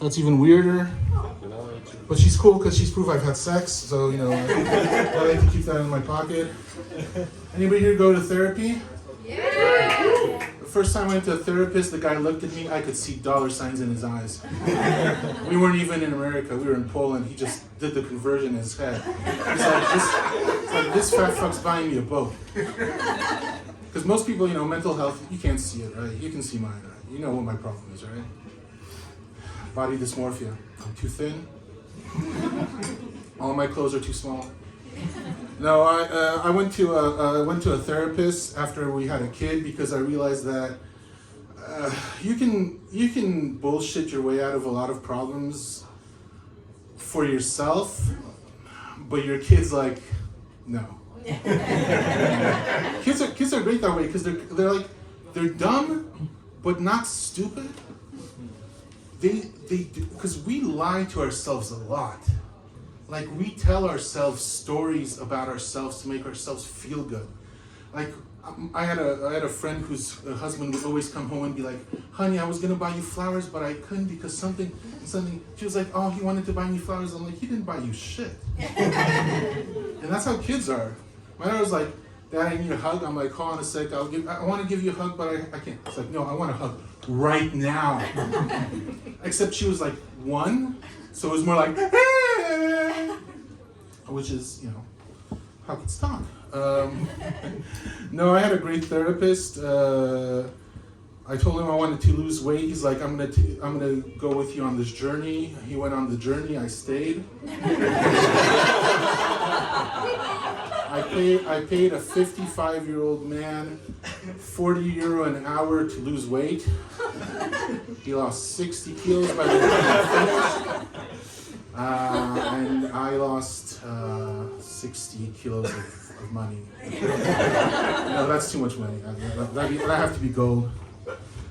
That's even weirder. But she's cool because she's proof I've had sex, so I like to keep that in my pocket. Anybody here go to therapy? Yeah. The first time I went to a therapist, the guy looked at me, I could see dollar signs in his eyes. We weren't even in America, we were in Poland. He just did the conversion in his head. He's like, this fat fuck's buying me a boat. Because most people, mental health, you can't see it, right? You can see mine, right? You know what my problem is, right? Body dysmorphia. I'm too thin. All my clothes are too small. No, I went to a therapist after we had a kid because I realized that you can bullshit your way out of a lot of problems for yourself, but your kid's like, no. Kids are great that way because they're dumb, but not stupid. They because we lie to ourselves a lot. Like we tell ourselves stories about ourselves to make ourselves feel good. Like I had a friend whose husband would always come home and be like, honey, I was gonna buy you flowers, but I couldn't because something. She was like, oh, he wanted to buy me flowers. I'm like, he didn't buy you shit. And that's how kids are. My daughter was like, Dad, I need a hug. I'm like, hold on a sec. I want to give you a hug, but I can't. It's like, no, I want a hug right now. Except she was like 1, so it was more like, hey! Which is, how kids talk. No, I had a great therapist. I told him I wanted to lose weight. He's like, I'm gonna go with you on this journey. He went on the journey. I stayed. I paid a 55-year-old man €40 an hour to lose weight. He lost 60 kilos by the time he finished. And I lost 60 kilos of money. No, that's too much money. That have to be gold.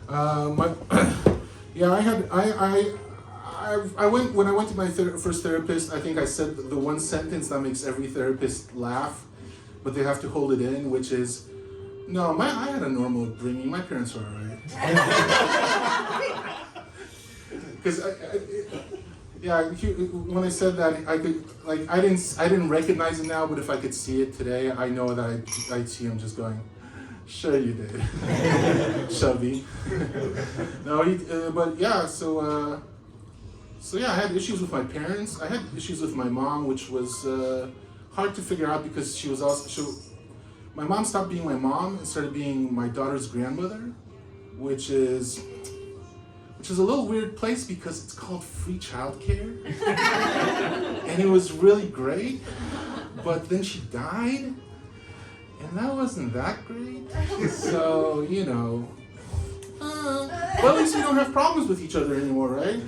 I went when I went to my first therapist. I think I said the one sentence that makes every therapist laugh, but they have to hold it in, which is, "No, I had a normal upbringing. My parents were alright." Because when I said that, I didn't recognize it now, but if I could see it today, I know that I'd see him just going, "Sure you did, chubby." No, I had issues with my parents. I had issues with my mom, which was hard to figure out because my mom stopped being my mom and started being my daughter's grandmother, which is a little weird place because it's called free childcare. And it was really great, but then she died, and that wasn't that great. So, but at least we don't have problems with each other anymore, right?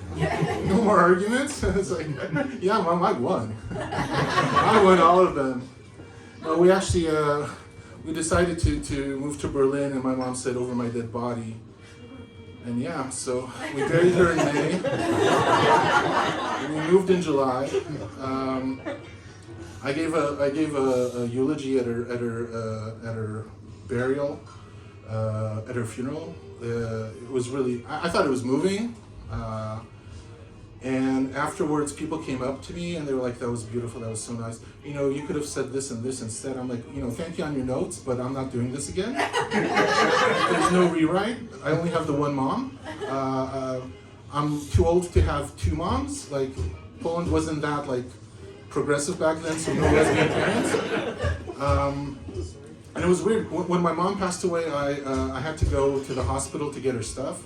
No more arguments. It's like, yeah, Mom, I won. I won all of them. No, we actually, we decided to move to Berlin, and my mom said, over my dead body. And yeah, so we buried her in May. We moved in July. I gave a eulogy at her burial, at her funeral. It was really, I thought it was moving. And afterwards, people came up to me and they were like, "That was beautiful. That was so nice. You could have said this and this instead." I'm like, "Thank you on your notes, but I'm not doing this again." There's no rewrite. I only have the one mom. I'm too old to have 2 moms. Like, Poland wasn't that progressive back then, so no lesbian parents. And it was weird. When my mom passed away, I had to go to the hospital to get her stuff.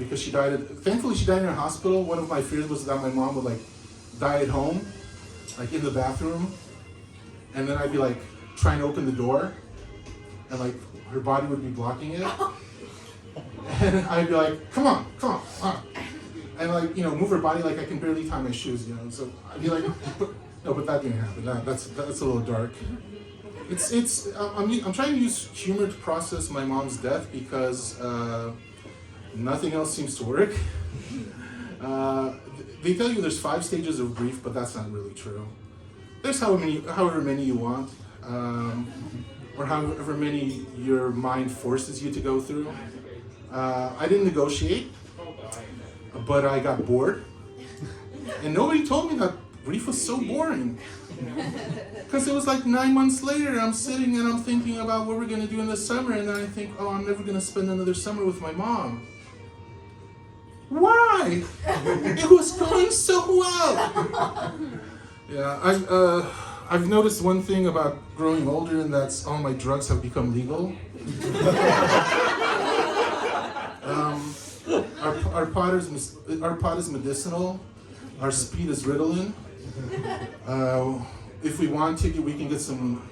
Because she died. Thankfully, she died in a hospital. One of my fears was that my mom would die at home, in the bathroom, and then I'd be trying to open the door, and her body would be blocking it, and I'd be like, "Come on, and move her body I can barely tie my shoes, So I'd be like, "No, but that didn't happen. That's a little dark." I'm trying to use humor to process my mom's death because. Nothing else seems to work. They tell you there's 5 stages of grief, but that's not really true. There's however many you want, or however many your mind forces you to go through. I didn't negotiate, but I got bored. And nobody told me that grief was so boring. Because it was like 9 months later, I'm sitting and I'm thinking about what we're going to do in the summer, and then I think, oh, I'm never going to spend another summer with my mom. Why? It was going so well. Yeah, I've noticed one thing about growing older, and that's all my drugs have become legal. Our pot is medicinal. Our speed is Ritalin. If we want to, we can get some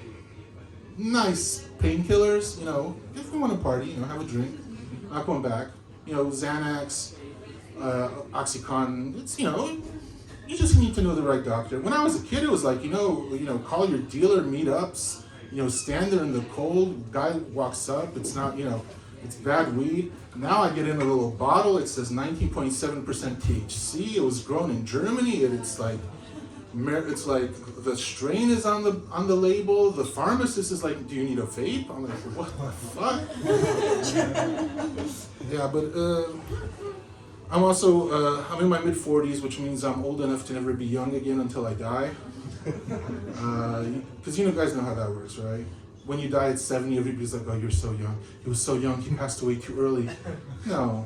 nice painkillers. You know, if we want to party, you know, have a drink, not going back. You know, Xanax, OxyContin. It's, you know, you just need to know the right doctor. When I was a kid, it was like, you know, call your dealer, meetups. You know, stand there in the cold. Guy walks up. It's not, you know, it's bad weed. Now I get in a little bottle. It says 19.7% THC. It was grown in Germany, and it's like the strain is on the label. The pharmacist is like, "Do you need a vape?" I'm like, "What the fuck?" Yeah, but I'm also I'm in my mid-40s, which means I'm old enough to never be young again until I die. Because you guys know how that works, right? When you die at 70, everybody's like, "Oh, you're so young. He was so young. He passed away too early." No.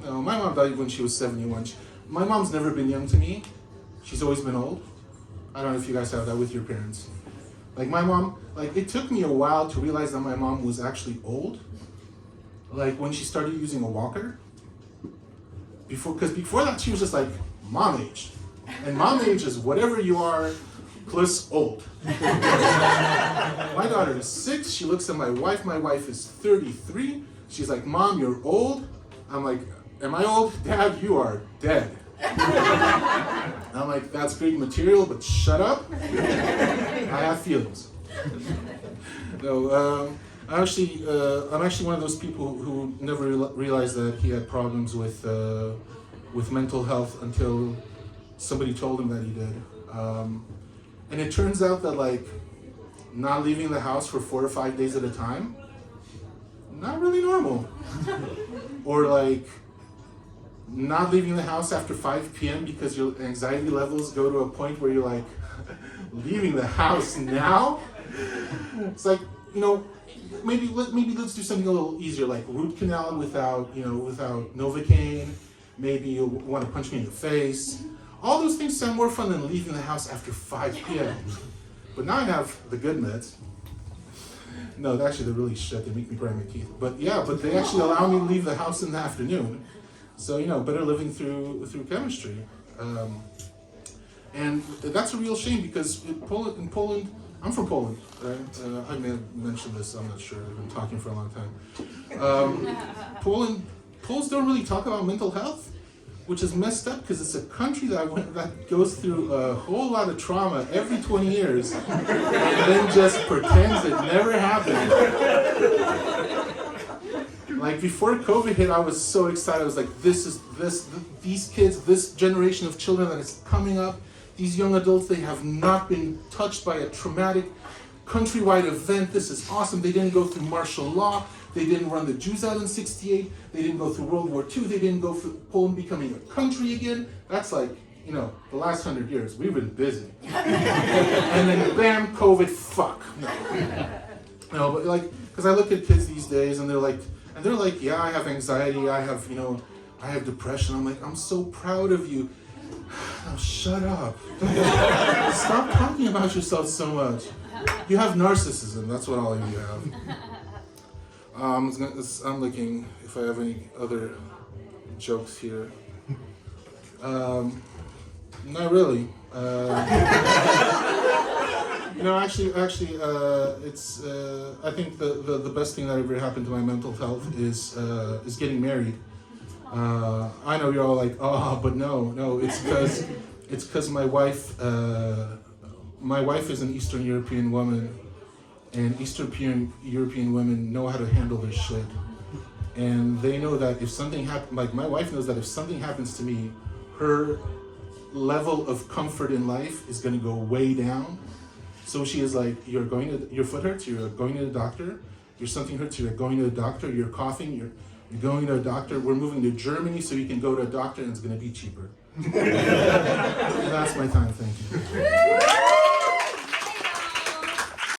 My mom died when she was 71. My mom's never been young to me. She's always been old. I don't know if you guys have that with your parents. Like my mom, like it took me a while to realize that my mom was actually old. Like when she started using a walker. Because before that, she was just like mom age. And mom age is whatever you are plus old. My daughter is 6. She looks at my wife. My wife is 33. She's like, "Mom, you're old." I'm like, "Am I old? Dad, you are dead." I'm like, "That's great material, but shut up. I have feelings." No, I'm actually one of those people who never realized that he had problems with mental health until somebody told him that he did. And it turns out that like not leaving the house for 4 or 5 days at a time, not really normal. Or like not leaving the house after 5 p.m. because your anxiety levels go to a point where you're like, leaving the house now? It's like, you know, maybe let's do something a little easier, like root canal without Novocaine. Maybe you'll want to punch me in the face. All those things sound more fun than leaving the house after 5 p.m. But now I have the good meds. No, actually they're really shit. They make me grind my teeth. But yeah, but they actually allow me to leave the house in the afternoon. So, you know, better living through chemistry. And that's a real shame because in Poland, I'm from Poland, right? I may have mentioned this, I'm not sure. I've been talking for a long time. Poles don't really talk about mental health, which is messed up because it's a country that goes through a whole lot of trauma every 20 years and then just pretends it never happened. Like before COVID hit, I was so excited. I was like, these kids, this generation of children that is coming up, these young adults, they have not been touched by a traumatic countrywide event. This is awesome. They didn't go through martial law. They didn't run the Jews out in '68. They didn't go through World War II. They didn't go through Poland becoming a country again. That's like, you know, the last 100 years. We've been busy. And then bam, COVID, fuck. No, but like, because I look at kids these days and they're like, yeah, I have anxiety. I have depression. I'm like, I'm so proud of you. Oh, shut up. Stop talking about yourself so much. You have narcissism. That's what all of you have. I'm looking if I have any other jokes here. Not really. No, actually, it's. I think the best thing that ever happened to my mental health is getting married. I know you're all like, oh, but no, it's because my wife is an Eastern European woman, and Eastern European women know how to handle their shit, and they know that if something happens, like my wife knows that if something happens to me, her level of comfort in life is going to go way down. So she is like, your foot hurts, you're going to the doctor. Your something hurts, you're going to the doctor. You're coughing, You're going to a doctor. We're moving to Germany so you can go to a doctor and it's going to be cheaper. That's my time. Thank you.